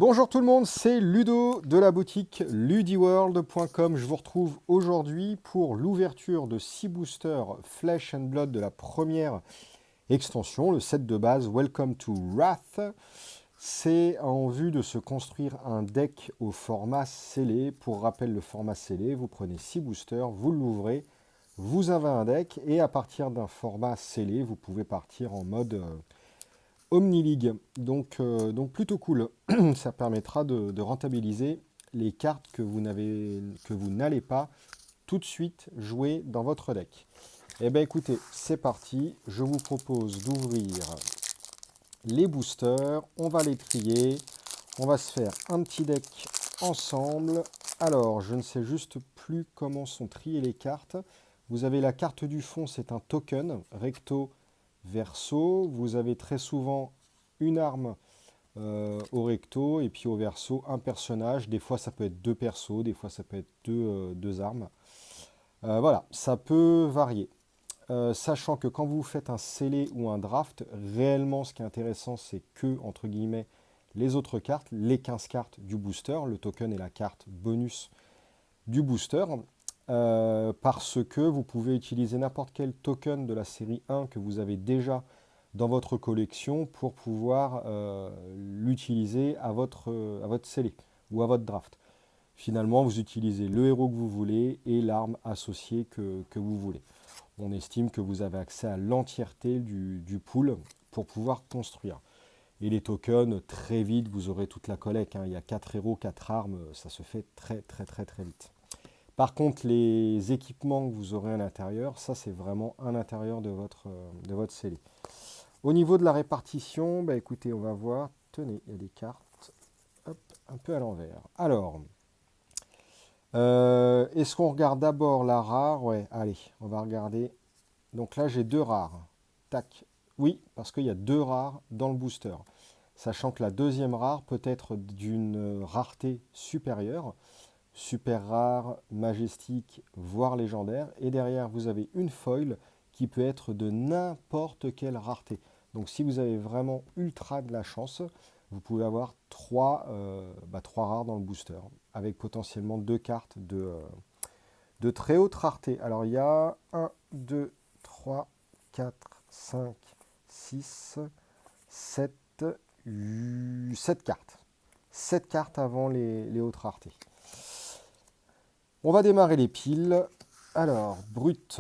Bonjour tout le monde, c'est Ludo de la boutique ludiworld.com. Je vous retrouve aujourd'hui pour l'ouverture de 6 boosters Flesh and Blood de la première extension, le set de base Welcome to Wrath. C'est en vue de se construire un deck au format scellé. Pour rappel, le format scellé, vous prenez 6 boosters, vous l'ouvrez, vous avez un deck et à partir d'un format scellé, vous pouvez partir en mode Omni-League. Donc plutôt cool. Ça permettra de rentabiliser les cartes que vous n'allez pas tout de suite jouer dans votre deck. Eh bien écoutez, c'est parti. Je vous propose d'ouvrir les boosters. On va les trier. On va se faire un petit deck ensemble. Alors, je ne sais juste plus comment sont triées les cartes. Vous avez la carte du fond, c'est un token, recto, verso. Vous avez très souvent une arme au recto et puis au verso un personnage. Des fois, ça peut être deux persos, des fois, ça peut être deux armes. Voilà, ça peut varier. Sachant que quand vous faites un scellé ou un draft, réellement ce qui est intéressant, c'est que, entre guillemets, les autres cartes, les 15 cartes du booster, le token est la carte bonus du booster, parce que vous pouvez utiliser n'importe quel token de la série 1 que vous avez déjà dans votre collection pour pouvoir l'utiliser à votre scellé ou à votre draft. Finalement, vous utilisez le héros que vous voulez et l'arme associée que vous voulez. On estime que vous avez accès à l'entièreté du pool pour pouvoir construire. Et les tokens, très vite, vous aurez toute la collecte. Il y a 4 héros, 4 armes, ça se fait très vite. Par contre, les équipements que vous aurez à l'intérieur, ça c'est vraiment à l'intérieur de votre scellé. Au niveau de la répartition, bah écoutez, on va voir. Tenez, il y a des cartes hop, un peu à l'envers. Alors, est-ce qu'on regarde d'abord la rare? Ouais, allez, on va regarder. Donc là, j'ai 2 rares. Tac. Oui, parce qu'il y a 2 rares dans le booster. Sachant que la deuxième rare peut être d'une rareté supérieure. Super rare, majestique, voire légendaire. Et derrière, vous avez une foil qui peut être de n'importe quelle rareté. Donc si vous avez vraiment ultra de la chance, vous pouvez avoir 3 rares dans le booster, avec potentiellement 2 cartes de très haute rareté. Alors il y a 1, 2, 3, 4, 5, 6, 7, 7 cartes. 7 cartes avant les hautes raretés. On va démarrer les piles. Alors, brut,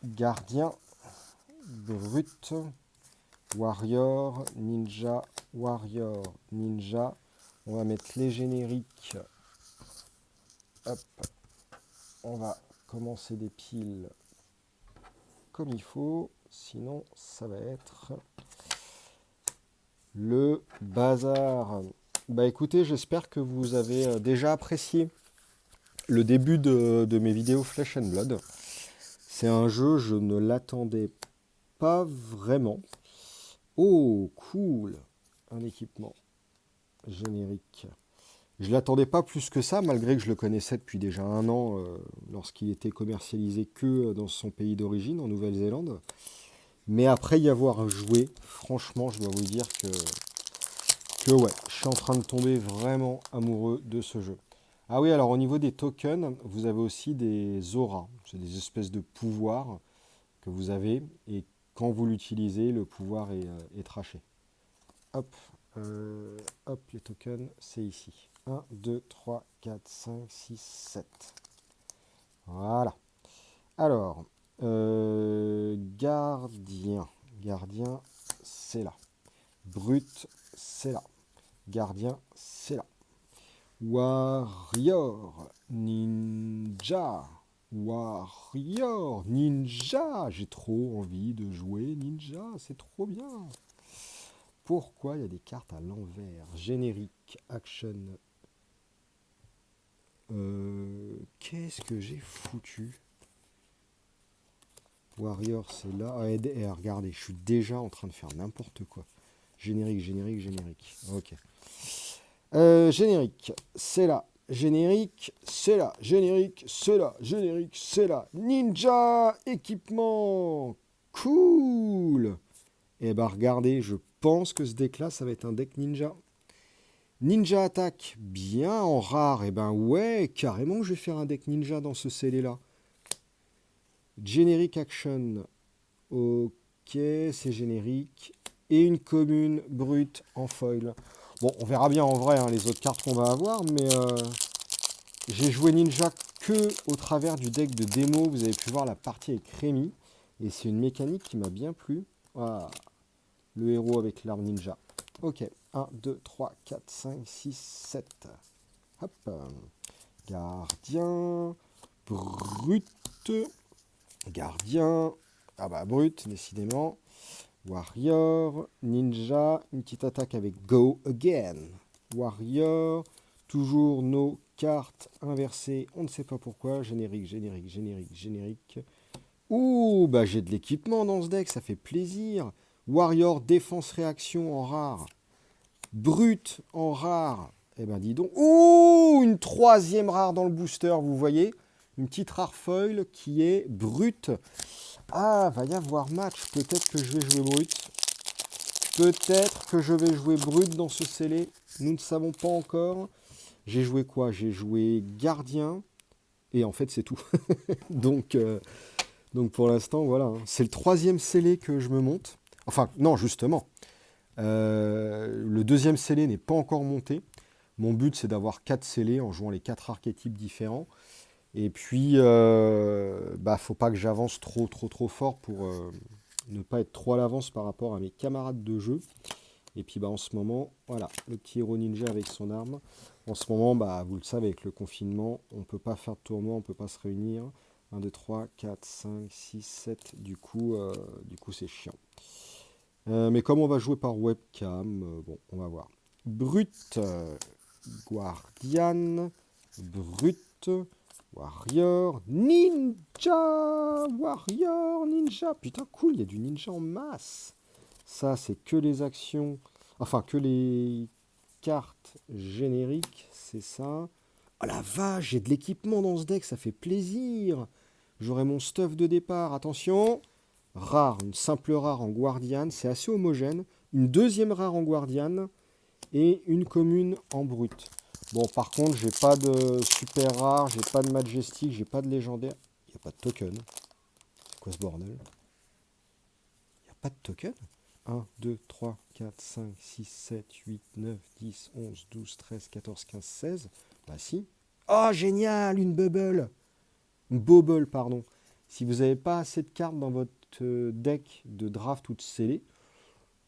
gardien, brut, warrior, ninja, warrior, ninja. On va mettre les génériques. Hop. On va commencer des piles comme il faut. Sinon, ça va être le bazar. Bah écoutez, j'espère que vous avez déjà apprécié le début de mes vidéos Flesh and Blood. C'est un jeu, je ne l'attendais pas vraiment. Oh, cool! Un équipement générique. Je ne l'attendais pas plus que ça, malgré que je le connaissais depuis déjà un an, lorsqu'il était commercialisé que dans son pays d'origine, en Nouvelle-Zélande. Mais après y avoir joué, franchement, je dois vous dire que ouais, je suis en train de tomber vraiment amoureux de ce jeu. Ah oui, alors au niveau des tokens, vous avez aussi des auras. C'est des espèces de pouvoirs que vous avez. Et quand vous l'utilisez, le pouvoir est traché. Hop, hop, les tokens, c'est ici. 1, 2, 3, 4, 5, 6, 7. Voilà. Alors, gardien. Gardien, c'est là. Brut, c'est là. Gardien, c'est là. Warrior, ninja, warrior, ninja. J'ai trop envie de jouer ninja, c'est trop bien. Pourquoi il y a des cartes à l'envers? Générique, action. Qu'est-ce que j'ai foutu? Warrior, c'est là. Ah, et regardez, je suis déjà en train de faire n'importe quoi. Générique, générique, générique. Ok. Générique, c'est là. Générique, c'est là. Générique, c'est là. Générique, c'est là. Ninja, équipement. Cool. Eh ben regardez, je pense que ce deck-là, ça va être un deck ninja. Ninja attaque, bien en rare. Eh ben ouais, carrément, je vais faire un deck ninja dans ce scellé-là. Generic action. Ok, c'est générique. Et une commune brute en foil. Bon, on verra bien en vrai hein, les autres cartes qu'on va avoir, mais j'ai joué ninja que au travers du deck de démo. Vous avez pu voir la partie avec Rémi. Et c'est une mécanique qui m'a bien plu. Voilà, le héros avec l'arme ninja. Ok, 1, 2, 3, 4, 5, 6, 7. Hop. Gardien. Brut. Gardien. Ah bah brut, décidément. Warrior. Ninja. Une petite attaque avec Go Again. Warrior. Toujours nos cartes inversées. On ne sait pas pourquoi. Générique, générique, générique, générique. Ouh, bah j'ai de l'équipement dans ce deck, ça fait plaisir. Warrior, défense, réaction en rare. Brut en rare. Eh ben dis donc. Ouh, une troisième rare dans le booster, vous voyez. Une petite rare foil qui est brute. Ah, va y avoir match. Peut-être que je vais jouer brut. Peut-être que je vais jouer brut dans ce scellé. Nous ne savons pas encore. J'ai joué quoi? J'ai joué gardien. Et en fait, c'est tout. Donc, pour l'instant, voilà. Hein. C'est le troisième scellé que je me monte. Enfin, non, justement. Le deuxième scellé n'est pas encore monté. Mon but, c'est d'avoir 4 scellés en jouant les 4 archétypes différents. Et puis, faut pas que j'avance trop fort pour ne pas être trop à l'avance par rapport à mes camarades de jeu. Et puis, en ce moment, voilà, le petit héros ninja avec son arme. En ce moment, vous le savez, avec le confinement, on ne peut pas faire de tournoi, on ne peut pas se réunir. 1, 2, 3, 4, 5, 6, 7. Du coup, c'est chiant. Mais comme on va jouer par webcam, bon, on va voir. Brut, Guardian, Brut, Warrior, Ninja, Warrior, Ninja. Putain, cool, il y a du ninja en masse. Ça, c'est que les actions, enfin, que les cartes génériques, c'est ça. Oh la vache, j'ai de l'équipement dans ce deck, ça fait plaisir. J'aurai mon stuff de départ, attention. Rare, une simple rare en Guardian, c'est assez homogène. Une deuxième rare en Guardian et une commune en brut. Bon, par contre, j'ai pas de super rare, j'ai pas de majestic, j'ai pas de légendaire. Il n'y a pas de token. C'est quoi ce bordel? Il n'y a pas de token? 1, 2, 3, 4, 5, 6, 7, 8, 9, 10, 11, 12, 13, 14, 15, 16. Bah si. Oh, génial, une bubble. Une bobble, pardon. Si vous n'avez pas assez de cartes dans votre deck de draft ou de scellé,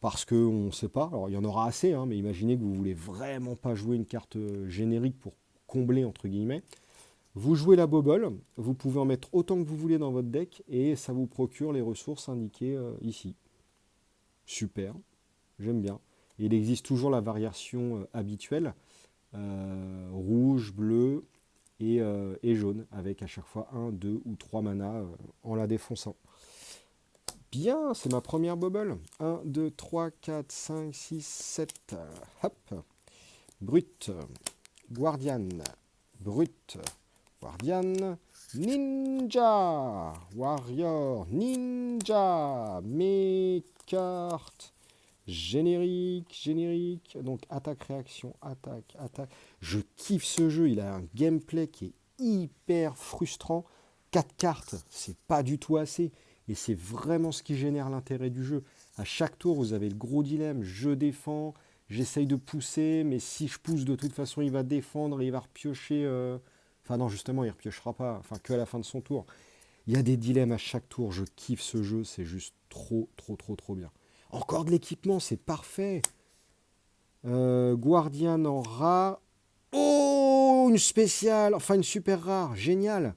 parce qu'on ne sait pas, alors il y en aura assez, hein, mais imaginez que vous voulez vraiment pas jouer une carte générique pour combler, entre guillemets, vous jouez la bobble, vous pouvez en mettre autant que vous voulez dans votre deck, et ça vous procure les ressources indiquées ici. Super, j'aime bien. Et il existe toujours la variation habituelle, rouge, bleu et jaune, avec à chaque fois 1, 2 ou 3 mana en la défonçant. Bien, c'est ma première bubble. 1, 2, 3, 4, 5, 6, 7. Hop. Brut. Guardian. Brut. Guardian. Ninja. Warrior. Ninja. Mes cartes. Générique, générique. Donc attaque, réaction, attaque, attaque. Je kiffe ce jeu. Il a un gameplay qui est hyper frustrant. 4 cartes, c'est pas du tout assez. Et c'est vraiment ce qui génère l'intérêt du jeu. À chaque tour, vous avez le gros dilemme. Je défends, j'essaye de pousser, mais si je pousse, de toute façon, il va défendre et il va repiocher. Enfin non, justement, il repiochera pas. Enfin, que à la fin de son tour. Il y a des dilemmes à chaque tour. Je kiffe ce jeu. C'est juste trop bien. Encore de l'équipement, c'est parfait. Guardian en rare. Oh, une spéciale. Enfin, une super rare. Génial.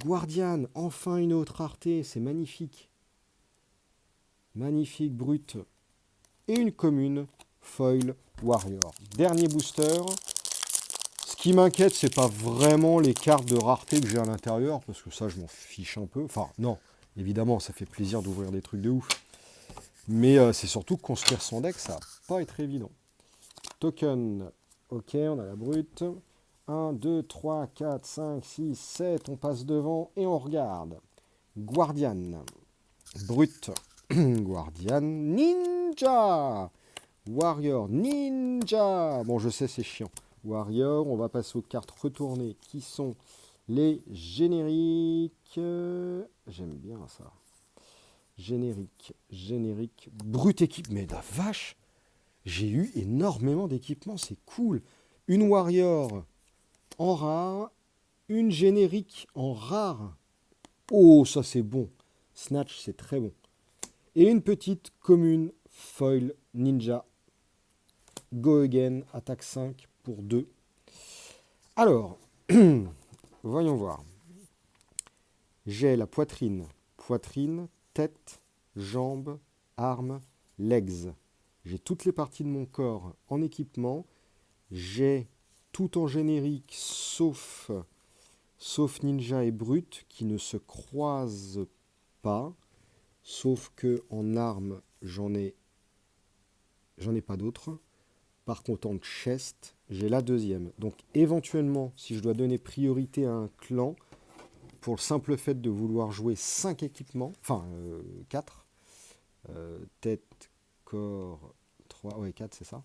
Guardian, enfin une autre rareté, c'est magnifique. Magnifique, brut. Et une commune, foil, warrior. Dernier booster. Ce qui m'inquiète, c'est pas vraiment les cartes de rareté que j'ai à l'intérieur, parce que ça, je m'en fiche un peu. Enfin, non, évidemment, ça fait plaisir d'ouvrir des trucs de ouf. Mais c'est surtout que construire son deck, ça va pas être évident. Token, ok, on a la brute. 1, 2, 3, 4, 5, 6, 7, on passe devant et on regarde. Guardian, brut, Guardian, Ninja, Warrior, Ninja. Bon, je sais, c'est chiant. Warrior, on va passer aux cartes retournées qui sont les génériques. J'aime bien ça. Générique, brut équipe. Mais la vache, j'ai eu énormément d'équipements, c'est cool. Une Warrior en rare, une générique en rare. Oh, ça c'est bon. Snatch, c'est très bon. Et une petite commune foil ninja. Go again, attaque 5 pour 2. Alors, voyons voir. J'ai la poitrine, tête, jambes, armes, legs. J'ai toutes les parties de mon corps en équipement. J'ai tout en générique sauf ninja et brut qui ne se croisent pas. Sauf que en armes, j'en ai pas d'autres. Par contre, en chest, j'ai la deuxième. Donc éventuellement, si je dois donner priorité à un clan, pour le simple fait de vouloir jouer 5 équipements, enfin 4, tête, corps, 3, ouais 4 c'est ça,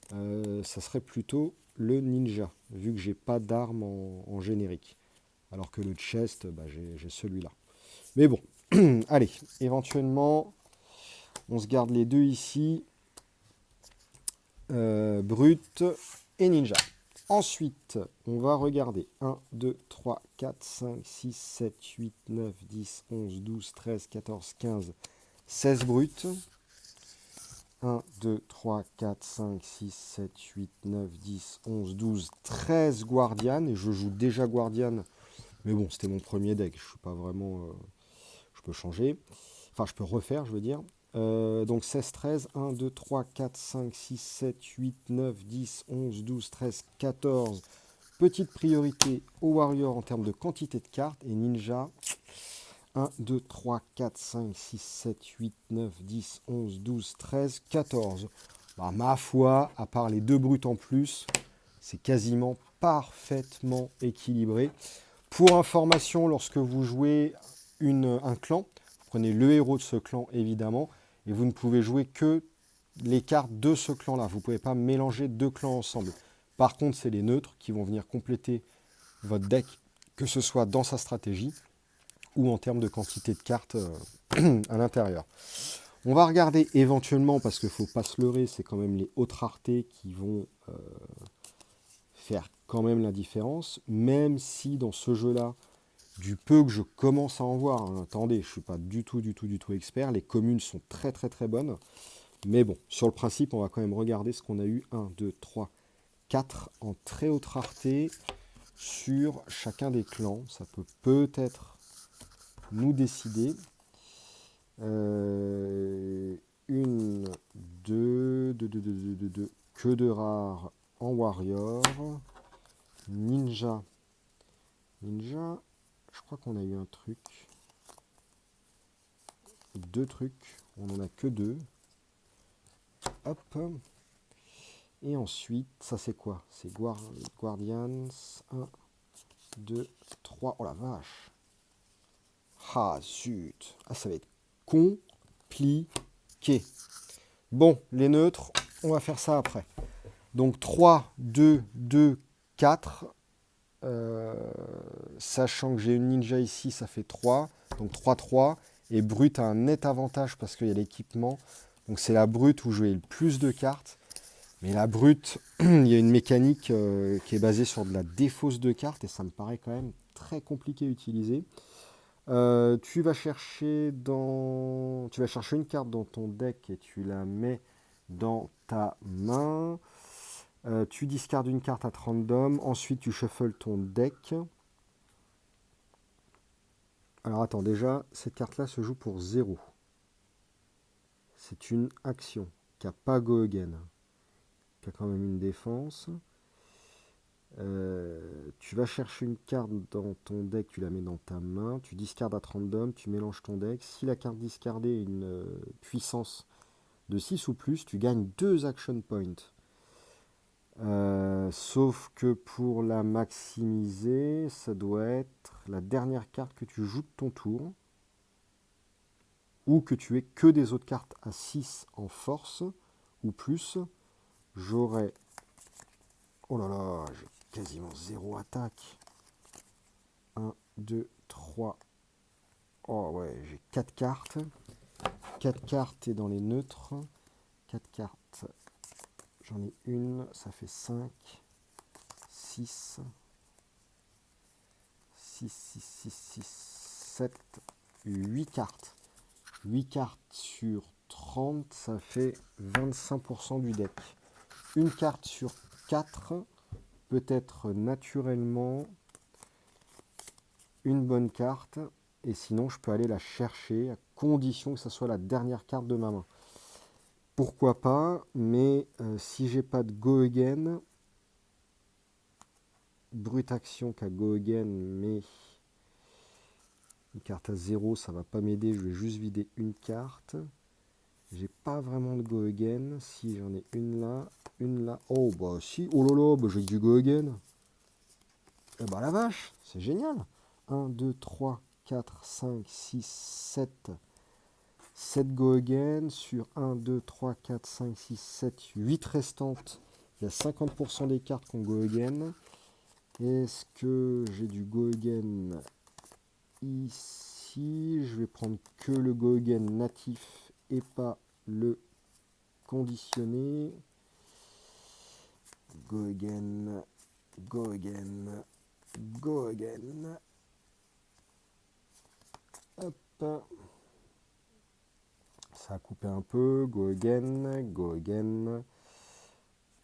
ça serait plutôt le ninja, vu que j'ai pas d'armes en générique. Alors que le chest, bah, j'ai celui-là. Mais bon, allez, éventuellement, on se garde les deux ici, brut et ninja. Ensuite, on va regarder 1, 2, 3, 4, 5, 6, 7, 8, 9, 10, 11, 12, 13, 14, 15, 16 brut. 1, 2, 3, 4, 5, 6, 7, 8, 9, 10, 11, 12, 13 Guardian. Et je joue déjà Guardian. Mais bon, c'était mon premier deck. Je suis pas vraiment... je peux changer. Enfin, je peux refaire, je veux dire. Donc 16, 13, 1, 2, 3, 4, 5, 6, 7, 8, 9, 10, 11, 12, 13, 14. Petite priorité au Warrior en termes de quantité de cartes. Et Ninja, 1, 2, 3, 4, 5, 6, 7, 8, 9, 10, 11, 12, 13, 14. Bah, ma foi, à part les deux brutes en plus, c'est quasiment parfaitement équilibré. Pour information, lorsque vous jouez un clan, vous prenez le héros de ce clan évidemment, et vous ne pouvez jouer que les cartes de ce clan-là. Vous ne pouvez pas mélanger deux clans ensemble. Par contre, c'est les neutres qui vont venir compléter votre deck, que ce soit dans sa stratégie ou en termes de quantité de cartes à l'intérieur. On va regarder éventuellement, parce qu'il ne faut pas se leurrer, c'est quand même les hautes raretés qui vont faire quand même la différence, même si dans ce jeu-là, du peu que je commence à en voir, hein, attendez, je ne suis pas du tout expert, les communes sont très bonnes, mais bon, sur le principe, on va quand même regarder ce qu'on a eu, 1, 2, 3, 4 en très haute rareté sur chacun des clans, ça peut peut-être nous décider. Une, deux, que de rares en warrior. Ninja, je crois qu'on a eu un truc. Deux trucs, on en a que deux. Hop. Et ensuite, ça c'est quoi? C'est Guardians. 1, 2, 3. Oh la vache. Ah zut. Ah ça va être compliqué. Bon, les neutres, on va faire ça après. Donc 3, 2, 2, 4. Sachant que j'ai une ninja ici, ça fait 3. Donc 3, 3. Et brut a un net avantage parce qu'il y a l'équipement. Donc c'est la brute où je vais le plus de cartes. Mais la brute, il y a une mécanique qui est basée sur de la défausse de cartes. Et ça me paraît quand même très compliqué à utiliser. Tu vas chercher une carte dans ton deck et tu la mets dans ta main. Tu discardes une carte à random. Ensuite, tu shuffles ton deck. Alors attends, déjà, cette carte-là se joue pour 0. C'est une action qui n'a pas go again, qui a quand même une défense. Tu vas chercher une carte dans ton deck, tu la mets dans ta main, tu discardes à random, tu mélanges ton deck. Si la carte discardée a une puissance de 6 ou plus, tu gagnes 2 action points. Sauf que pour la maximiser, ça doit être la dernière carte que tu joues de ton tour, ou que tu aies que des autres cartes à 6 en force, ou plus, j'aurai... Oh là là, j'ai quasiment 0 attaque. 1, 2, 3. Oh ouais, j'ai 4 cartes. 4 cartes et dans les neutres. 4 cartes. J'en ai une, ça fait 5, 6, 6, 6, 6, 6, 7, 8 cartes. 8 cartes sur 30, ça fait 25% du deck. Une carte sur 4 peut être naturellement une bonne carte. Et sinon, je peux aller la chercher à condition que ce soit la dernière carte de ma main. Pourquoi pas, mais si j'ai pas de Go Again, Brute Action qu'à Go Again, mais une carte à 0, ça va pas m'aider, je vais juste vider une carte. J'ai pas vraiment de Go Again, si j'en ai une là. Oh bah si, oh là là, bah, j'ai du Go Again. Eh bah la vache, c'est génial. 1, 2, 3, 4, 5, 6, 7. 7 Go Again sur 1, 2, 3, 4, 5, 6, 7, 8 restantes. Il y a 50% des cartes qui ont Go Again. Est-ce que j'ai du Go Again ici? Je vais prendre que le Go Again natif et pas le conditionné. Go Again, Go Again, Go Again. Hop. Ça a coupé un peu. Go Again, Go Again.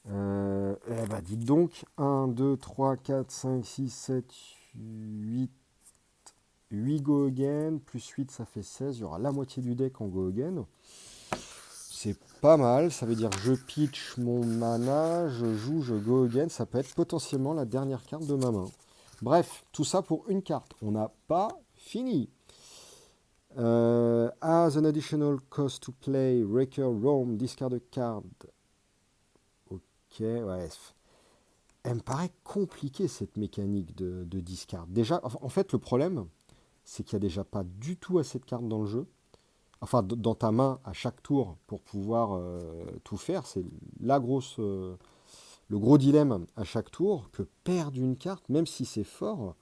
Eh ben, dites donc, 1, 2, 3, 4, 5, 6, 7, 8, 8 Go Again, plus 8, ça fait 16. Il y aura la moitié du deck en Go Again. C'est pas mal, ça veut dire que je pitch mon mana, je joue, je Go Again. Ça peut être potentiellement la dernière carte de ma main. Bref, tout ça pour une carte. On n'a pas fini. As an additional cost to play, Wrecker Roam, discard a card. Ok, ouais. Elle me paraît compliquée cette mécanique de discard. Déjà, en fait, le problème, c'est qu'il n'y a déjà pas du tout assez de cartes dans le jeu. Enfin, dans ta main à chaque tour pour pouvoir tout faire. C'est le gros dilemme à chaque tour que perdre une carte, même si c'est fort,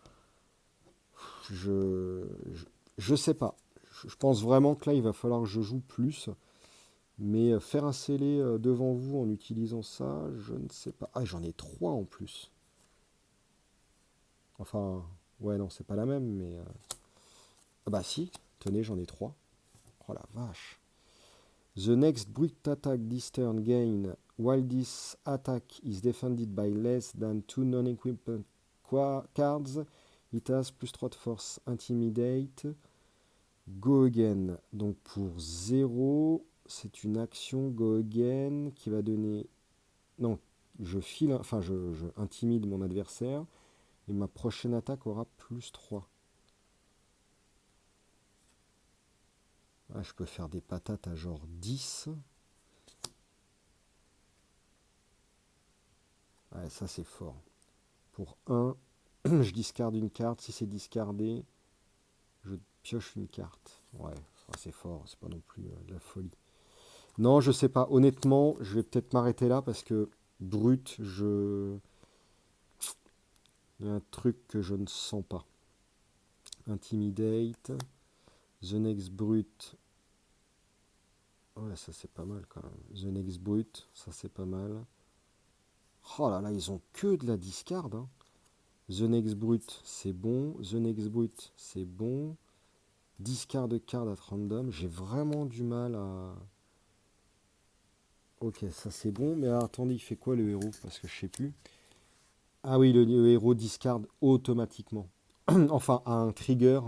je, je, je sais pas. Je pense vraiment que là, il va falloir que je joue plus. Mais faire un scellé devant vous en utilisant ça, je ne sais pas. Ah, j'en ai 3 en plus. Enfin, ouais, non, c'est pas la même, mais... Ah bah si, tenez, j'en ai 3. Oh la vache. The next brute attack this turn gain, while this attack is defended by less than 2 non-equipment cards, it has plus 3 de force, intimidate, go again. Donc pour 0, c'est une action go again qui va donner... Non, je file, enfin je intimide mon adversaire, et ma prochaine attaque aura plus 3. Ah, je peux faire des patates à genre 10. Ouais, ça c'est fort. Pour 1, je discarde une carte. Si c'est discardé, je pioche une carte. Ouais, ça, c'est fort. C'est pas non plus de la folie. Non, je sais pas. Honnêtement, je vais peut-être m'arrêter là parce que brut, il y a un truc que je ne sens pas. Intimidate. The next brut. Ouais, ça c'est pas mal quand même. The next brut, ça c'est pas mal. Oh là là, ils ont que de la discard. Hein. The next brut, c'est bon. The next brut, c'est bon. Discard de card at random. J'ai vraiment du mal à... Ok, ça c'est bon. Mais alors, attendez, il fait quoi le héros? Parce que je sais plus. Ah oui, le héros discard automatiquement. Enfin, a un trigger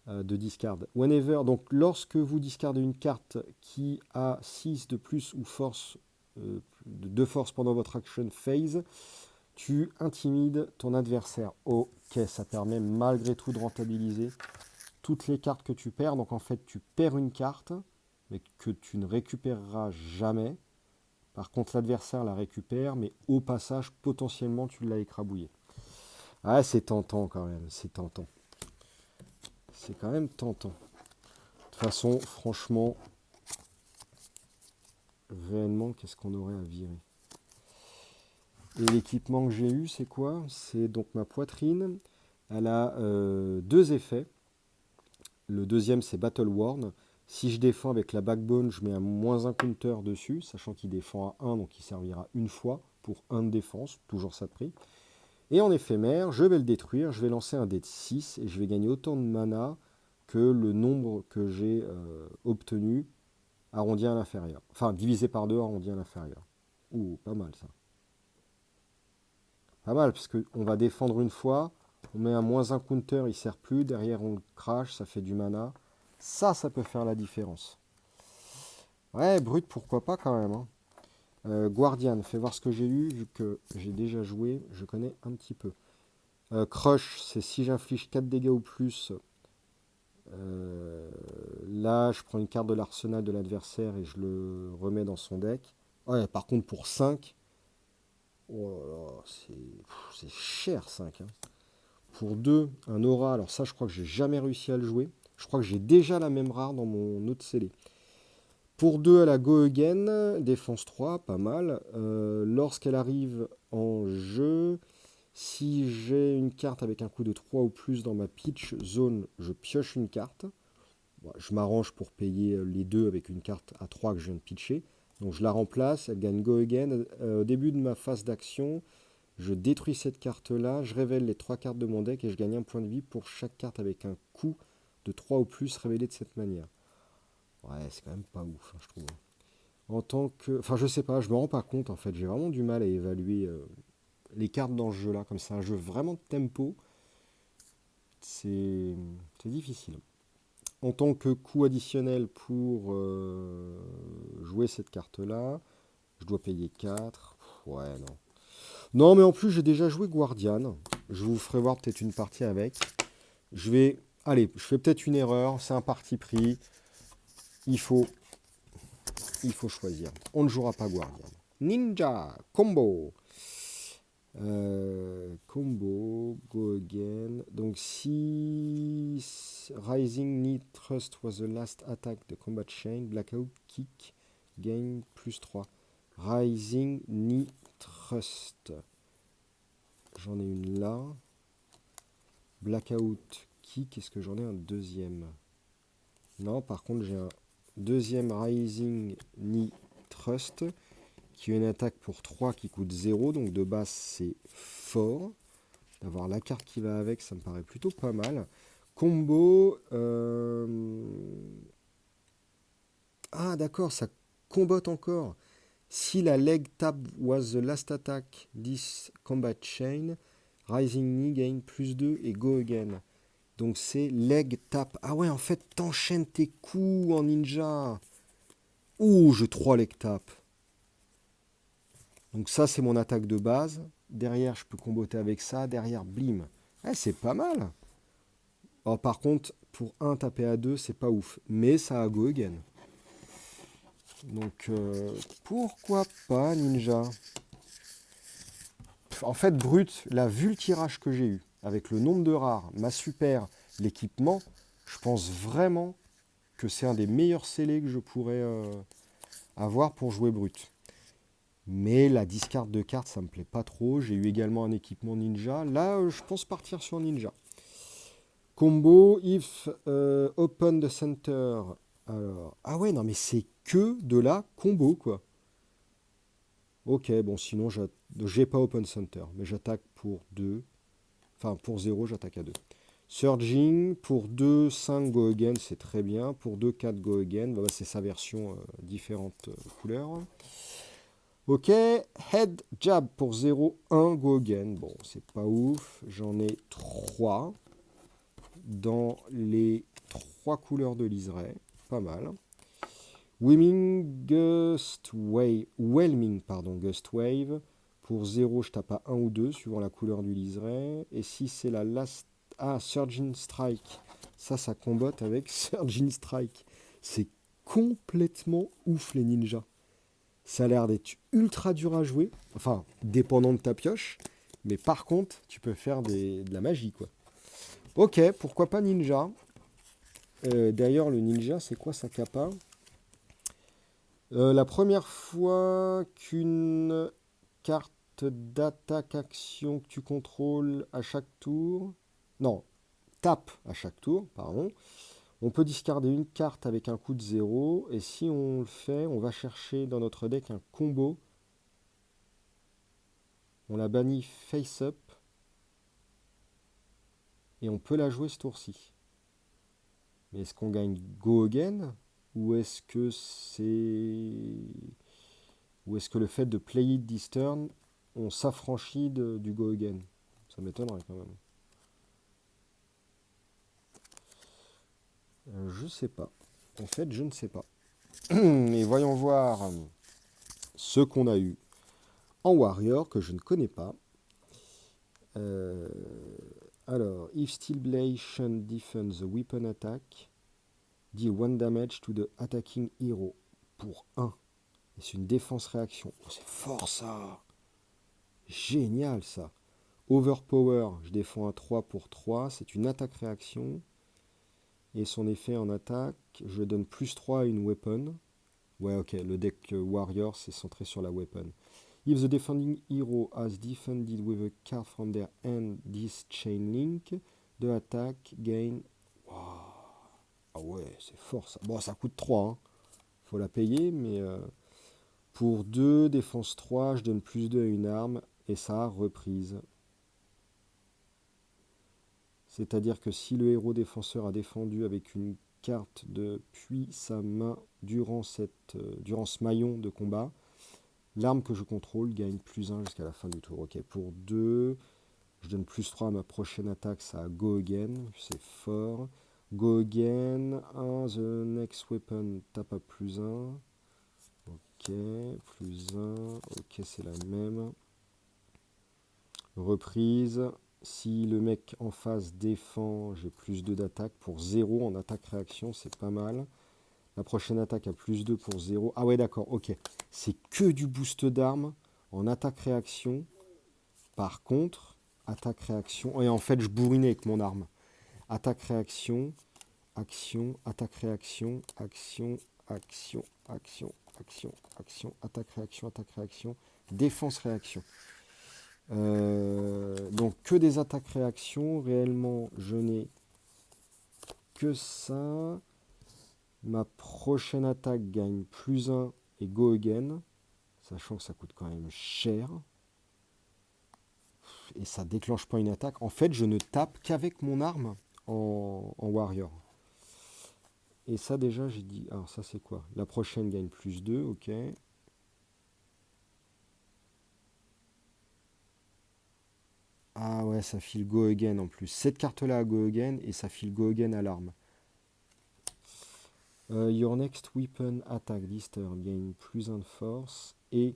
de discard. Whenever, donc lorsque vous discardez une carte qui a 6 de plus ou force, de force pendant votre action phase, tu intimides ton adversaire. Ok, ça permet malgré tout de rentabiliser toutes les cartes que tu perds. Donc en fait, tu perds une carte, mais que tu ne récupéreras jamais. Par contre, l'adversaire la récupère, mais au passage, potentiellement, tu l'as écrabouillé. Ah, c'est tentant quand même, c'est tentant. C'est quand même tentant. De toute façon, franchement, réellement, qu'est-ce qu'on aurait à virer? Et l'équipement que j'ai eu, c'est quoi? C'est donc ma poitrine. Elle a deux effets. Le deuxième, c'est Battle Worn. Si je défends avec la backbone, je mets un -1 counter dessus, sachant qu'il défend à 1, donc il servira une fois pour 1 de défense, toujours ça de prix. Et en éphémère, je vais le détruire, je vais lancer un dé de 6 et je vais gagner autant de mana que le nombre que j'ai obtenu arrondi à l'inférieur. Enfin, divisé par 2 arrondi à l'inférieur. Ouh, pas mal ça. Pas mal, parce qu'on va défendre une fois, on met un -1 counter, il sert plus, derrière on crash, ça fait du mana. Ça peut faire la différence. Ouais, brut, pourquoi pas quand même. Hein. Guardian, fais voir ce que j'ai eu, vu que j'ai déjà joué, je connais un petit peu. Crush, c'est si j'inflige 4 dégâts ou plus. Là, je prends une carte de l'arsenal de l'adversaire et je le remets dans son deck. Ouais, par contre, pour 5, oh là là, c'est cher 5. Hein. Pour 2, un aura. Alors ça, je crois que j'ai jamais réussi à le jouer. Je crois que j'ai déjà la même rare dans mon autre scellé. Pour 2, elle a Go Again, défense 3, pas mal. Lorsqu'elle arrive en jeu, si j'ai une carte avec un coût de 3 ou plus dans ma pitch zone, je pioche une carte. Bon, je m'arrange pour payer les deux avec une carte à 3 que je viens de pitcher. Donc je la remplace, elle gagne Go Again. Au début de ma phase d'action, je détruis cette carte-là, je révèle les 3 cartes de mon deck et je gagne un point de vie pour chaque carte avec un coût de 3 ou plus révélée de cette manière. Ouais, c'est quand même pas ouf, hein, je trouve. En tant que... Enfin, je sais pas, je me rends pas compte, en fait. J'ai vraiment du mal à évaluer les cartes dans ce jeu-là. Comme c'est un jeu vraiment de tempo, c'est difficile. En tant que coût additionnel pour jouer cette carte-là, je dois payer 4. Ouais, non. Non, mais en plus, j'ai déjà joué Guardian. Je vous ferai voir peut-être une partie avec. Je vais... Allez, je fais peut-être une erreur. C'est un parti pris. Il faut choisir. On ne jouera pas Guardian. Ninja, combo. Combo, go again. Donc si Rising Knee Trust was the last attack de combat chain, Blackout Kick gain +3. Rising Knee Trust. J'en ai une là. Blackout Kick, est-ce que j'en ai un deuxième? Non, par contre j'ai un deuxième Rising Knee Trust qui a une attaque pour 3 qui coûte 0, donc de base c'est fort. D'avoir la carte qui va avec, ça me paraît plutôt pas mal. Combo... Ah d'accord, ça combote encore. Si la leg tap was the last attack this combat chain, Rising Knee gain +2 et go again. Donc c'est leg tap. Ah ouais, en fait, t'enchaînes tes coups en ninja. Ouh, je 3 leg tap. Donc ça, c'est mon attaque de base. Derrière, je peux comboter avec ça. Derrière, blim. Ouais, c'est pas mal. Alors, par contre, pour 1 taper à 2, c'est pas ouf. Mais ça a go again. Donc, pourquoi pas Ninja? En fait, brut, là, vu le tirage que j'ai eu, avec le nombre de rares, ma super, l'équipement, je pense vraiment que c'est un des meilleurs scellés que je pourrais avoir pour jouer brut. Mais la discard de cartes, ça me plaît pas trop. J'ai eu également un équipement ninja. Là, je pense partir sur ninja. Combo, if open the center. Alors, ah ouais, non, mais c'est que de la combo, quoi. Ok, bon, sinon, j'ai pas open center, mais j'attaque pour 2. Enfin, pour 0, j'attaque à 2. Surging, pour 2, 5 go again, c'est très bien. Pour 2, 4 go again, bah, c'est sa version différentes couleurs. Ok, head jab pour 0, 1 go again. Bon, c'est pas ouf. J'en ai 3 dans les 3 couleurs de liseré. Pas mal. Whelming Gust Wave. Pour 0, je tape à 1 ou 2, suivant la couleur du liseré. Et si c'est la last... Ah, Surging Strike. Ça combote avec Surging Strike. C'est complètement ouf, les ninjas. Ça a l'air d'être ultra dur à jouer. Enfin, dépendant de ta pioche. Mais par contre, tu peux faire de la magie, quoi. Ok, pourquoi pas ninja. D'ailleurs, le ninja, c'est quoi sa capa? La première fois qu'une carte d'attaque action que tu contrôles à chaque tour, non, tape à chaque tour, pardon, on peut discarder une carte avec un coût de 0, et si on le fait, on va chercher dans notre deck un combo. On la bannit face-up, et on peut la jouer ce tour-ci. Mais est-ce qu'on gagne go again, ou est-ce que le fait de play it this turn, on s'affranchit du go again? Ça m'étonnerait quand même. Je sais pas. En fait, je ne sais pas. Mais voyons voir ce qu'on a eu en Warrior que je ne connais pas. Alors, if Steel Blation defends the weapon attack, deal 1 damage to the attacking hero pour 1. Et c'est une défense réaction. Oh, c'est fort ça! Génial ça! Overpower, je défends un 3 pour 3, c'est une attaque réaction. Et son effet en attaque, je donne plus 3 à une weapon. Ouais, ok, le deck Warrior, c'est centré sur la weapon. If the defending hero has defended with a card from their hand this chain link, the attack gain... Wow. Ah ouais, c'est fort ça. Bon, ça coûte 3, hein. Faut la payer, mais pour 2, défense 3, je donne plus 2 à une arme, et ça a reprise. C'est-à-dire que si le héros défenseur a défendu avec une carte depuis sa main durant ce maillon de combat, l'arme que je contrôle gagne plus 1 jusqu'à la fin du tour. Ok, pour 2, je donne plus 3 à ma prochaine attaque, ça a go again, c'est fort. Go again, 1, the next weapon tape à plus 1. Ok, plus 1, ok, c'est la même. Reprise. Si le mec en face défend, j'ai plus 2 d'attaque pour 0 en attaque-réaction, c'est pas mal. La prochaine attaque a plus 2 pour 0. Ah ouais, d'accord, ok. C'est que du boost d'armes en attaque-réaction. Par contre, attaque-réaction... Et en fait, je bourrinais avec mon arme. Attaque-réaction, action, attaque-réaction, action, action, action, action, action, attaque-réaction, défense-réaction. Donc que des attaques réactions, réellement je n'ai que ça. Ma prochaine attaque gagne plus 1 et go again, sachant que ça coûte quand même cher. Et ça déclenche pas une attaque. En fait, je ne tape qu'avec mon arme en warrior. Et ça déjà j'ai dit, alors ça c'est quoi? La prochaine gagne plus 2, ok. Ah ouais, ça file go again en plus. Cette carte-là a go again et ça file go again à l'arme. Your next weapon attack this turn gain plus 1 de force. Et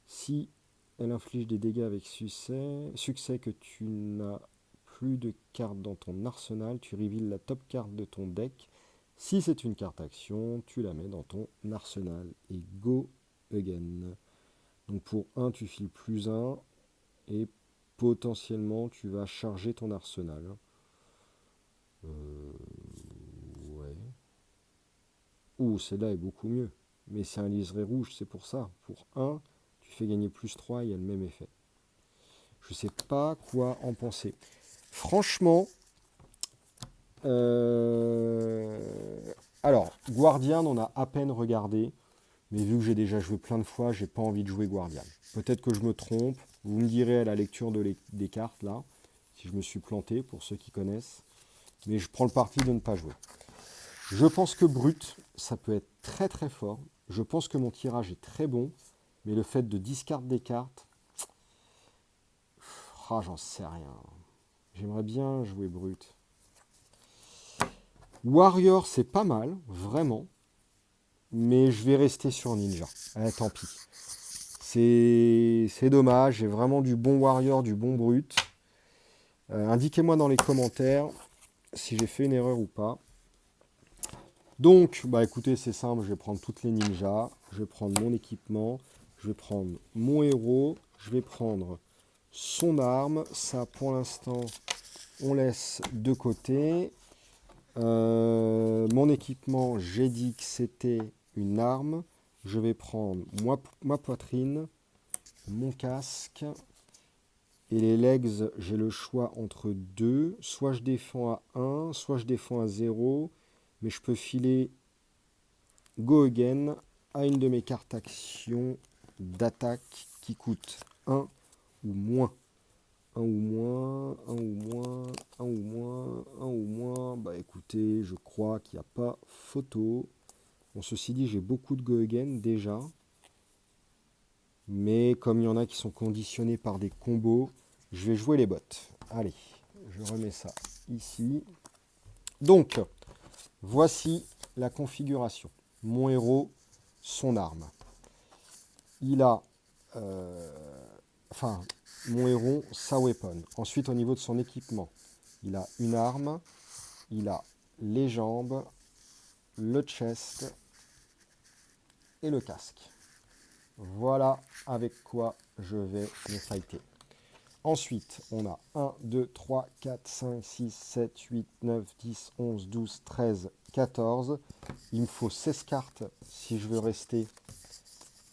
si elle inflige des dégâts avec succès que tu n'as plus de cartes dans ton arsenal, tu reveals la top carte de ton deck. Si c'est une carte action, tu la mets dans ton arsenal. Et go again. Donc pour 1, tu files plus 1. Et potentiellement, tu vas charger ton arsenal. Ouais. Ouh, celle-là est beaucoup mieux. Mais c'est un liseré rouge, c'est pour ça. Pour 1, tu fais gagner plus 3, il y a le même effet. Je sais pas quoi en penser. Franchement, alors, Guardian, on a à peine regardé. Mais vu que j'ai déjà joué plein de fois, j'ai pas envie de jouer Guardian. Peut-être que je me trompe. Vous me direz à la lecture des cartes, là, si je me suis planté, pour ceux qui connaissent. Mais je prends le parti de ne pas jouer. Je pense que brut, ça peut être très très fort. Je pense que mon tirage est très bon. Mais le fait de discard des cartes, j'en sais rien. J'aimerais bien jouer brut. Warrior, c'est pas mal, vraiment. Mais je vais rester sur Ninja. Tant pis. C'est dommage. J'ai vraiment du bon Warrior, du bon brut. Indiquez-moi dans les commentaires si j'ai fait une erreur ou pas. Donc, bah écoutez, c'est simple. Je vais prendre toutes les ninjas. Je vais prendre mon équipement. Je vais prendre mon héros. Je vais prendre son arme. Ça, pour l'instant, on laisse de côté. Mon équipement, j'ai dit que c'était une arme. Je vais prendre ma poitrine, mon casque. Et les legs, j'ai le choix entre deux. Soit je défends à 1, soit je défends à 0. Mais je peux filer Go Again à une de mes cartes actions d'attaque qui coûte 1 ou moins. 1 ou moins, 1 ou moins, 1 ou moins, 1 ou moins. Bah écoutez, je crois qu'il n'y a pas photo. Bon, ceci dit, j'ai beaucoup de Go Again déjà. Mais comme il y en a qui sont conditionnés par des combos, je vais jouer les bots. Allez, je remets ça ici. Donc, voici la configuration. Mon héros, son arme. Il a... mon héros, sa weapon. Ensuite, au niveau de son équipement, il a une arme, il a les jambes, le chest et le casque. Voilà avec quoi je vais me fighter. Ensuite, on a 1, 2, 3, 4, 5, 6, 7, 8, 9, 10, 11, 12, 13, 14. Il me faut 16 cartes si je veux rester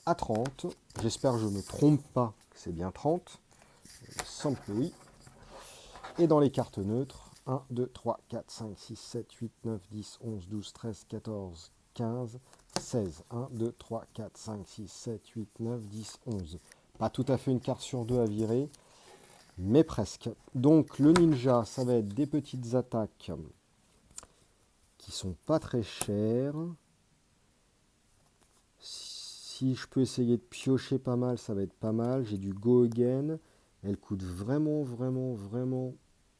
à 30. J'espère que je ne me trompe pas, que c'est bien 30. Il me semble que oui. Et dans les cartes neutres, 1, 2, 3, 4, 5, 6, 7, 8, 9, 10, 11, 12, 13, 14, 15, 16. 1, 2, 3, 4, 5, 6, 7, 8, 9, 10, 11. Pas tout à fait une carte sur deux à virer, mais presque. Donc le ninja, ça va être des petites attaques qui sont pas très chères. Si je peux essayer de piocher pas mal, ça va être pas mal. J'ai du Go Again. Elle coûte vraiment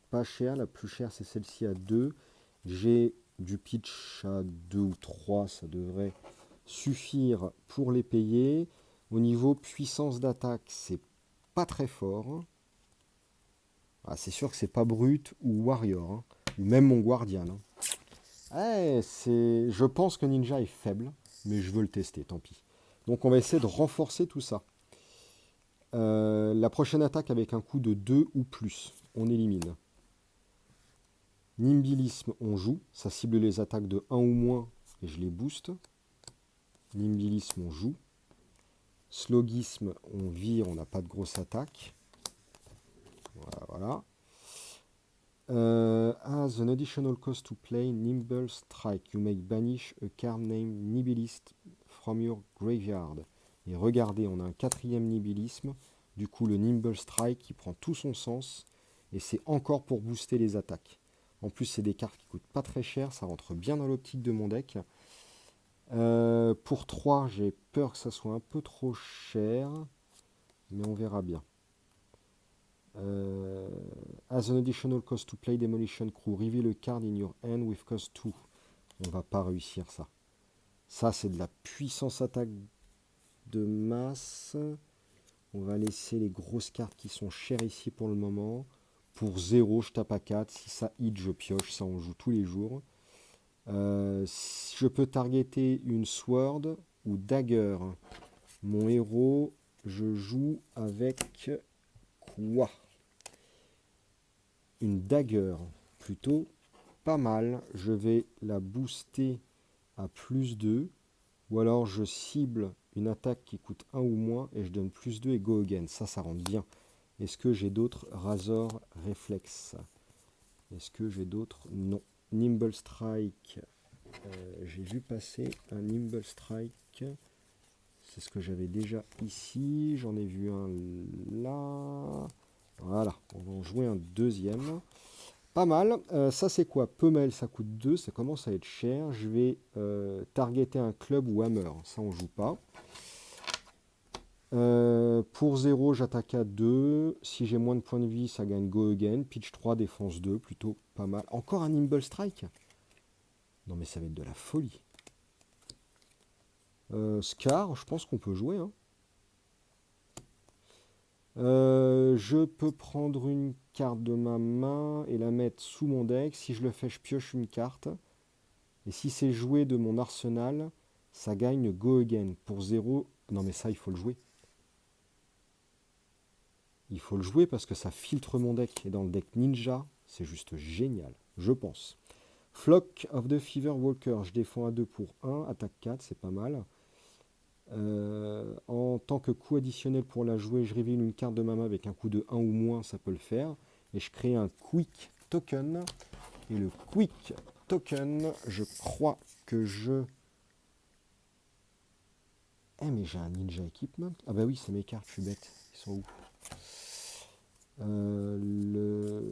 pas cher. La plus chère, c'est celle-ci à 2. J'ai du pitch à 2 ou 3. Ça devrait suffire pour les payer. Au niveau puissance d'attaque, c'est pas très fort. Ah, c'est sûr que c'est pas Brut ou Warrior. Hein. Ou même mon Guardian. Hein. Je pense que Ninja est faible. Mais je veux le tester, tant pis. Donc on va essayer de renforcer tout ça. La prochaine attaque avec un coup de 2 ou plus, on élimine. Nimbilisme, on joue. Ça cible les attaques de 1 ou moins et je les booste. Nimbilisme, on joue. Slogisme, on vire, on n'a pas de grosse attaque. Voilà. As an additional cost to play Nimble Strike, you may banish a card named Nihilist from your graveyard. Et regardez, on a un 4e Nihilisme. Du coup, le Nimble Strike qui prend tout son sens. Et c'est encore pour booster les attaques. En plus, c'est des cartes qui coûtent pas très cher. Ça rentre bien dans l'optique de mon deck. Pour 3, j'ai peur que ça soit un peu trop cher. Mais on verra bien. As an additional cost to play Demolition Crew, reveal a card in your hand with cost 2. On va pas réussir ça. Ça, c'est de la puissance attaque de masse. On va laisser les grosses cartes qui sont chères ici pour le moment. Pour 0, je tape à 4. Si ça hit, je pioche. Ça, on joue tous les jours. Je peux targeter une Sword ou Dagger. Mon héros, je joue avec quoi? Une Dagger. Plutôt pas mal. Je vais la booster à plus 2. Ou alors je cible une attaque qui coûte 1 ou moins et je donne plus 2 et go again. Ça rentre bien. Est-ce que j'ai d'autres Razor Reflex? Est-ce que j'ai d'autres? Non. Nimble Strike. J'ai vu passer un Nimble Strike. C'est ce que j'avais déjà ici. J'en ai vu un là. Voilà. On va en jouer un deuxième. Pas mal. Ça, c'est quoi? Pemelle, ça coûte 2. Ça commence à être cher. Je vais targeter un club ou hammer. Ça, on joue pas. Pour 0, j'attaque à 2. Si j'ai moins de points de vie, ça gagne Go Again. Pitch 3, défense 2. Plutôt pas mal. Encore un Nimble Strike? Non, mais ça va être de la folie. Scar, je pense qu'on peut jouer. Hein. Je peux prendre une carte de ma main et la mettre sous mon deck. Si je le fais, je pioche une carte. Et si c'est joué de mon arsenal, ça gagne Go Again. Pour 0, non mais ça, il faut le jouer. Il faut le jouer parce que ça filtre mon deck. Et dans le deck Ninja, c'est juste génial, je pense. Flock of the Fever Walker, je défends à 2 pour 1, attaque 4, c'est pas mal. En tant que coût additionnel pour la jouer, je révèle une carte de ma main avec un coût de 1 ou moins, ça peut le faire. Et je crée un Quick Token. Et le Quick Token, je crois que je... Eh mais j'ai un Ninja Equipment. Ah bah oui, c'est mes cartes, je suis bête. Ils sont où? Le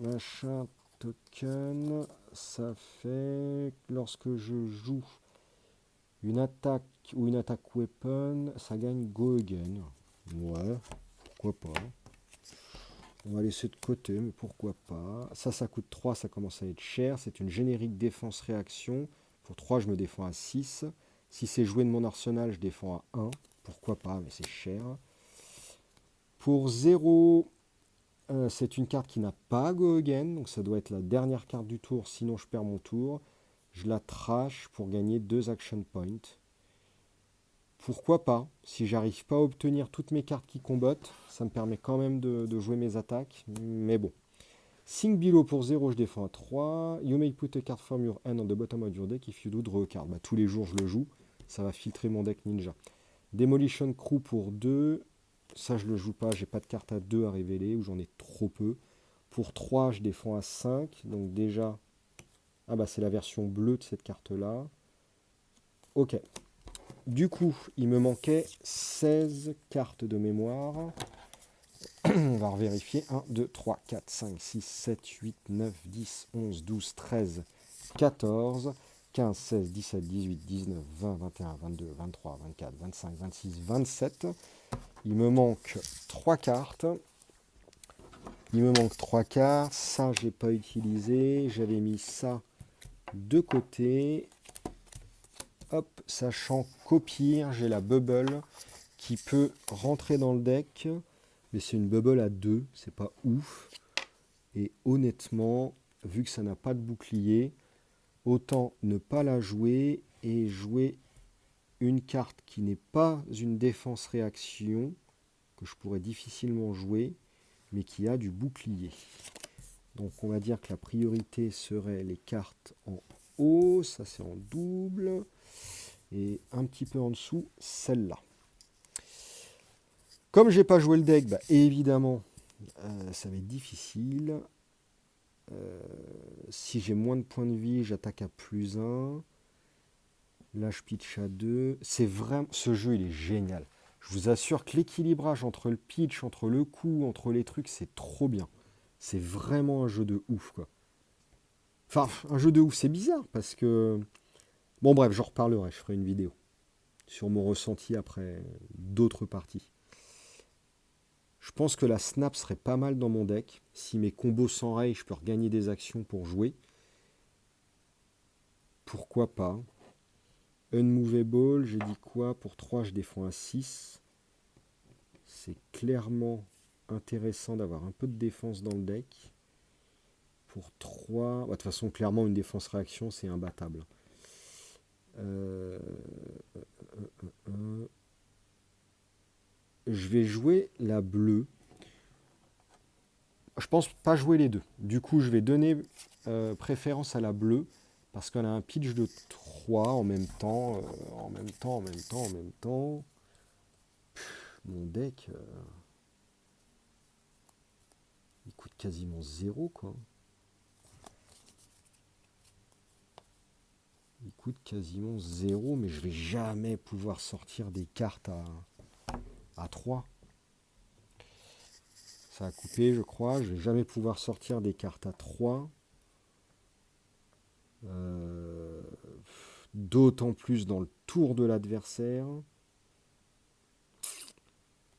machin token, ça fait que lorsque je joue une attaque ou une attaque weapon, ça gagne go again. Ouais, pourquoi pas. On va laisser de côté, mais pourquoi pas. Ça coûte 3, ça commence à être cher. C'est une générique défense-réaction. Pour 3, je me défends à 6. Si c'est joué de mon arsenal, je défends à 1. Pourquoi pas, mais c'est cher. Pour 0, c'est une carte qui n'a pas Go Again, donc ça doit être la dernière carte du tour, sinon je perds mon tour. Je la trash pour gagner 2 action points. Pourquoi pas? Si j'arrive pas à obtenir toutes mes cartes qui combattent, ça me permet quand même de jouer mes attaques, mais bon. Sing below pour 0, je défends à 3. You may put a card from your hand on the bottom of your deck if you do draw a card. Bah, tous les jours je le joue, ça va filtrer mon deck ninja. Demolition Crew pour 2. Ça, je le joue pas, j'ai pas de carte à 2 à révéler, ou j'en ai trop peu. Pour 3, je défends à 5. Donc déjà... Ah bah c'est la version bleue de cette carte-là. Ok. Du coup, il me manquait 16 cartes de mémoire. On va vérifier. 1, 2, 3, 4, 5, 6, 7, 8, 9, 10, 11, 12, 13, 14, 15, 16, 17, 18, 19, 20, 21, 22, 23, 24, 25, 26, 27. Il me manque 3 cartes. Ça, je n'ai pas utilisé. J'avais mis ça de côté. Hop, sachant qu'au pire, j'ai la bubble qui peut rentrer dans le deck. Mais c'est une bubble à 2, c'est pas ouf. Et honnêtement, vu que ça n'a pas de bouclier, autant ne pas la jouer et jouer une carte qui n'est pas une défense-réaction, que je pourrais difficilement jouer, mais qui a du bouclier. Donc on va dire que la priorité serait les cartes en haut, ça c'est en double, et un petit peu en dessous, celle-là. Comme j'ai pas joué le deck, bah, évidemment, ça va être difficile. Si j'ai moins de points de vie, j'attaque à +1. Là, je pitch à 2. C'est vraiment... Ce jeu, il est génial. Je vous assure que l'équilibrage entre le pitch, entre le coup, entre les trucs, c'est trop bien. C'est vraiment un jeu de ouf, quoi. Enfin, un jeu de ouf, c'est bizarre, parce que... Bon, bref, j'en reparlerai, je ferai une vidéo sur mon ressenti après d'autres parties. Je pense que la snap serait pas mal dans mon deck. Si mes combos s'enrayent, je peux regagner des actions pour jouer. Pourquoi pas? Unmovable, j'ai dit quoi? Pour 3, je défends à 6. C'est clairement intéressant d'avoir un peu de défense dans le deck. Pour 3, de toute façon, clairement, une défense-réaction, c'est imbattable. Je vais jouer la bleue. Je pense pas jouer les deux. Du coup, je vais donner préférence à la bleue parce qu'elle a un pitch de 3 en même temps. Mon deck, il coûte quasiment 0, quoi. Il coûte quasiment 0, mais je vais jamais pouvoir sortir des cartes à 3. Ça a coupé, je crois. Je vais jamais pouvoir sortir des cartes à 3. D'autant plus dans le tour de l'adversaire.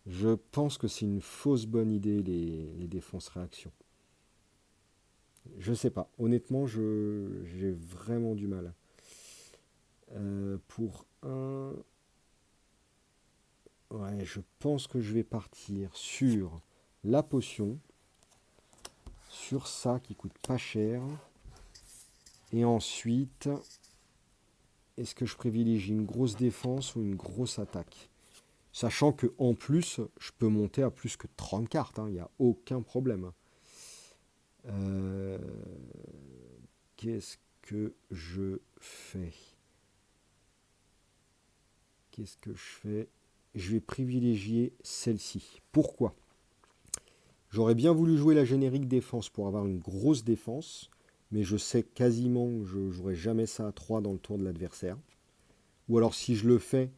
Je pense que c'est une fausse bonne idée, les défenses-réactions. Je sais pas. Honnêtement, j'ai vraiment du mal. Pour un... Ouais, je pense que je vais partir sur la potion. Sur ça qui coûte pas cher. Et ensuite, est-ce que je privilégie une grosse défense ou une grosse attaque? Sachant qu'en plus, je peux monter à plus que 30 cartes. Il n'y a aucun problème. Qu'est-ce que je fais? qu'est-ce que je fais? Je vais privilégier celle-ci. Pourquoi? J'aurais bien voulu jouer la générique défense pour avoir une grosse défense, mais je sais quasiment que je ne jouerai jamais ça à 3 dans le tour de l'adversaire. Ou alors si je le fais,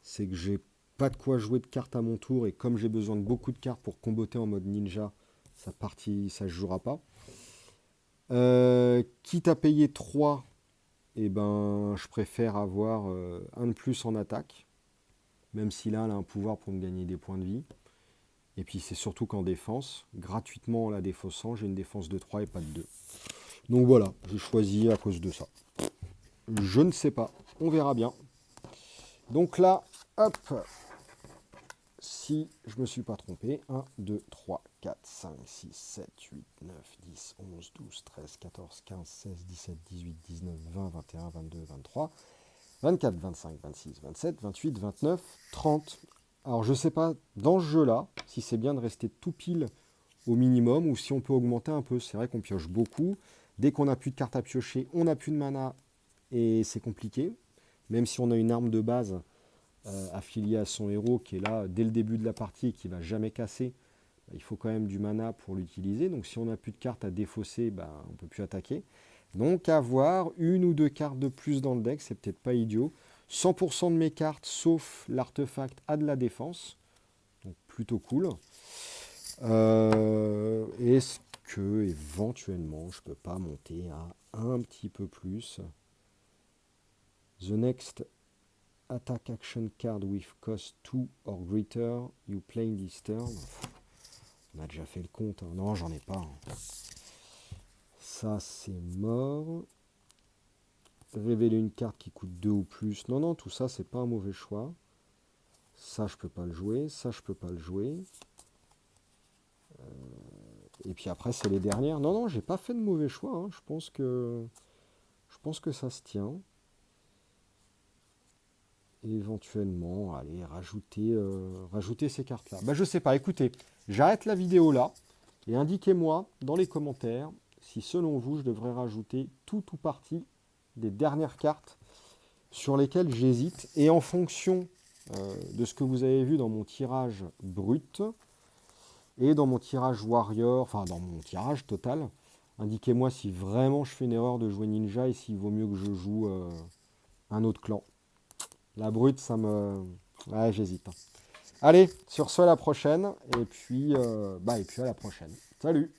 c'est que j'ai pas de quoi jouer de cartes à mon tour, et comme j'ai besoin de beaucoup de cartes pour comboter en mode ninja, ça se jouera pas. Quitte à payer 3, eh ben, je préfère avoir un de plus en attaque, même si là, elle a un pouvoir pour me gagner des points de vie. Et puis c'est surtout qu'en défense, gratuitement en la défaussant, j'ai une défense de 3 et pas de 2. Donc voilà, j'ai choisi à cause de ça. Je ne sais pas, on verra bien. Donc là, hop, si je ne me suis pas trompé, 1, 2, 3, 4, 5, 6, 7, 8, 9, 10, 11, 12, 13, 14, 15, 16, 17, 18, 19, 20, 21, 22, 23, 24, 25, 26, 27, 28, 29, 30. Alors je ne sais pas, dans ce jeu-là, si c'est bien de rester tout pile au minimum ou si on peut augmenter un peu. C'est vrai qu'on pioche beaucoup. Dès qu'on n'a plus de cartes à piocher, on n'a plus de mana et c'est compliqué. Même si on a une arme de base affiliée à son héros qui est là dès le début de la partie et qui ne va jamais casser, il faut quand même du mana pour l'utiliser. Donc si on n'a plus de cartes à défausser, on ne peut plus attaquer. Donc avoir une ou deux cartes de plus dans le deck, c'est peut-être pas idiot. 100% de mes cartes, sauf l'artefact, a de la défense. Donc plutôt cool. Est-ce que éventuellement je peux pas monter à un petit peu plus? The next attack action card with cost 2 or greater you play this turn. On a déjà fait le compte. Hein. Non, j'en ai pas. Hein. Ça, c'est mort. Révéler une carte qui coûte 2 ou plus. Non, non, tout ça, c'est pas un mauvais choix. Ça, je peux pas le jouer. Ça, je peux pas le jouer. Et puis après, c'est les dernières. Non, non, j'ai pas fait de mauvais choix. Hein. Je pense que ça se tient. Et éventuellement, allez, rajouter ces cartes-là. Je sais pas. Écoutez, j'arrête la vidéo là. Et indiquez-moi dans les commentaires si, selon vous, je devrais rajouter tout ou partie des dernières cartes sur lesquelles j'hésite. Et en fonction de ce que vous avez vu dans mon tirage brut et dans mon tirage warrior, enfin dans mon tirage total, indiquez-moi si vraiment je fais une erreur de jouer ninja et s'il vaut mieux que je joue un autre clan. La brute, ça me... Ouais, j'hésite. Allez, sur ce, à la prochaine. Et puis à la prochaine. Salut!